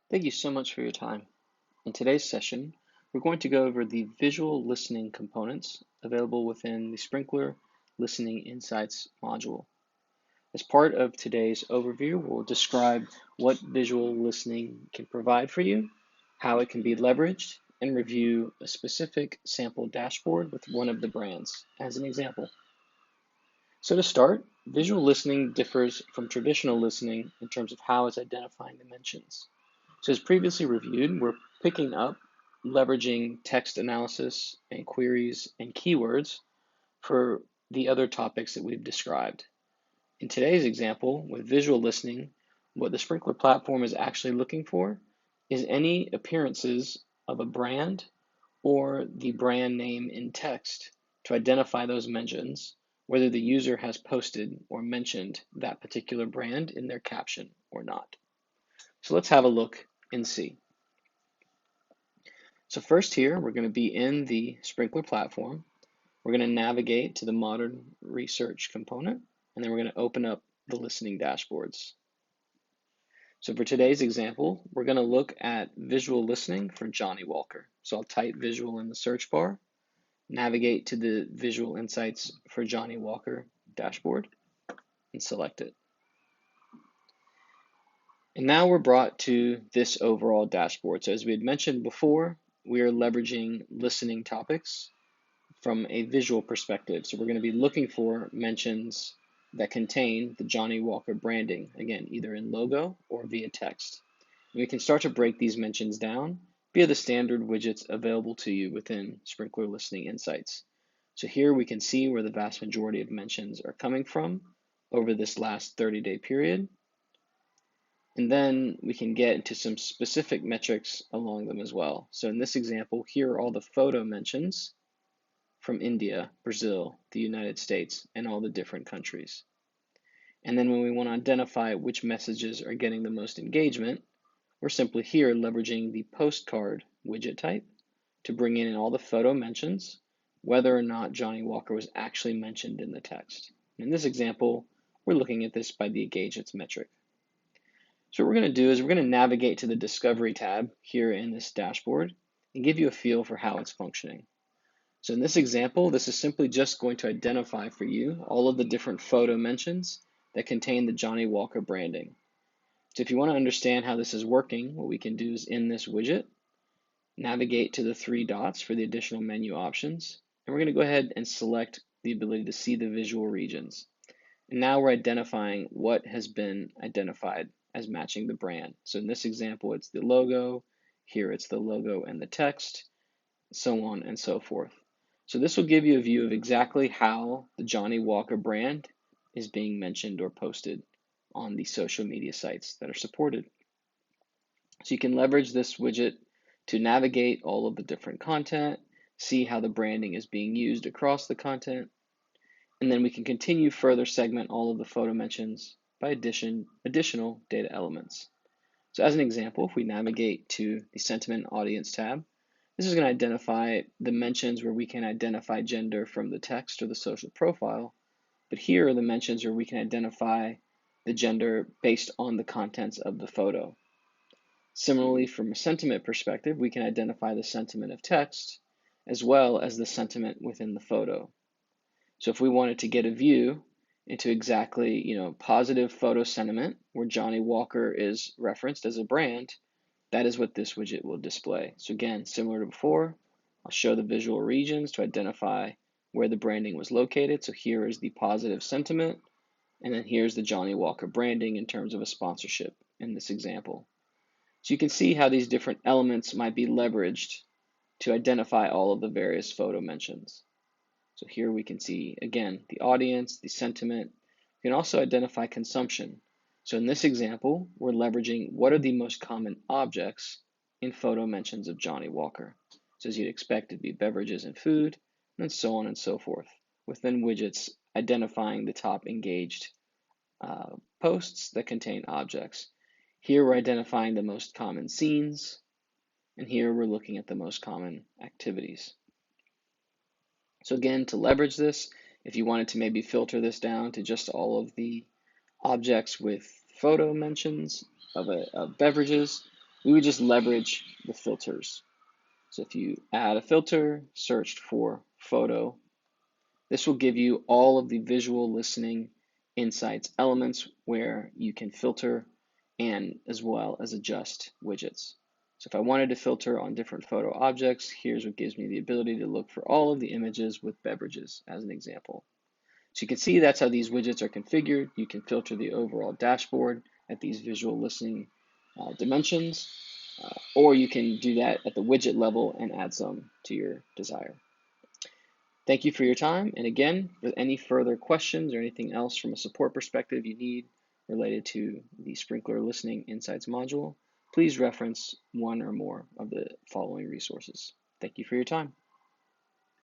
Thank you so much for your time. In today's session, we're going to go over the visual listening components available within the Sprinkler Listening Insights module. As part of today's overview, we'll describe what visual listening can provide for you, how it can be leveraged, and review a specific sample dashboard with one of the brands as an example. So to start, visual listening differs from traditional listening in terms of how it's identifying dimensions. So as previously reviewed, we're picking up leveraging text analysis and queries and keywords for the other topics that we've described. In today's example, with visual listening, what the Sprinkler platform is actually looking for is any appearances of a brand or the brand name in text to identify those mentions, whether the user has posted or mentioned that particular brand in their caption or not. So let's have a look and see. So first here, we're going to be in the Sprinkler platform. We're going to navigate to the modern research component, and then we're going to open up the listening dashboards. So for today's example, we're going to look at visual listening for Johnny Walker. So I'll type visual in the search bar, navigate to the visual insights for Johnny Walker dashboard, and select it. And now we're brought to this overall dashboard. So as we had mentioned before, we are leveraging listening topics from a visual perspective. So we're going to be looking for mentions that contain the Johnny Walker branding, again, either in logo or via text. And we can start to break these mentions down via the standard widgets available to you within Sprinkler Listening Insights. So here we can see where the vast majority of mentions are coming from over this last 30-day period. And then we can get into some specific metrics along them as well. So in this example, here are all the photo mentions from India, Brazil, the United States, and all the different countries. And then when we want to identify which messages are getting the most engagement, we're simply here leveraging the postcard widget type to bring in all the photo mentions, whether or not Johnny Walker was actually mentioned in the text. In this example, we're looking at this by the engagements metric. So what we're going to do is we're going to navigate to the Discovery tab here in this dashboard and give you a feel for how it's functioning. So in this example, this is simply just going to identify for you all of the different photo mentions that contain the Johnny Walker branding. So if you want to understand how this is working, what we can do is in this widget, navigate to the three dots for the additional menu options, and we're going to go ahead and select the ability to see the visual regions. And now we're identifying what has been identified as matching the brand. So in this example, it's the logo, here it's the logo and the text, so on and so forth. So this will give you a view of exactly how the Johnny Walker brand is being mentioned or posted on the social media sites that are supported. So you can leverage this widget to navigate all of the different content, see how the branding is being used across the content, and then we can continue further segment all of the photo mentions by additional data elements. So as an example, if we navigate to the Sentiment Audience tab, this is going to identify the mentions where we can identify gender from the text or the social profile, but here are the mentions where we can identify the gender based on the contents of the photo. Similarly, from a sentiment perspective, we can identify the sentiment of text as well as the sentiment within the photo. So if we wanted to get a view into exactly, positive photo sentiment where Johnny Walker is referenced as a brand, that is what this widget will display. So again, similar to before, I'll show the visual regions to identify where the branding was located. So here is the positive sentiment, and then here's the Johnny Walker branding in terms of a sponsorship in this example. So you can see how these different elements might be leveraged to identify all of the various photo mentions. So here we can see, again, the audience, the sentiment. We can also identify consumption. So in this example, we're leveraging what are the most common objects in photo mentions of Johnny Walker. So as you'd expect, it'd be beverages and food, and so on and so forth, within widgets identifying the top engaged posts that contain objects. Here we're identifying the most common scenes, and here we're looking at the most common activities. So again, to leverage this, if you wanted to maybe filter this down to just all of the objects with photo mentions of beverages, we would just leverage the filters. So if you add a filter, searched for photo, this will give you all of the visual listening insights elements where you can filter and as well as adjust widgets. So if I wanted to filter on different photo objects, here's what gives me the ability to look for all of the images with beverages as an example. So you can see that's how these widgets are configured. You can filter the overall dashboard at these visual listening dimensions, or you can do that at the widget level and add some to your desire. Thank you for your time. And again, with any further questions or anything else from a support perspective you need related to the Sprinkler Listening Insights module, please reference one or more of the following resources. Thank you for your time.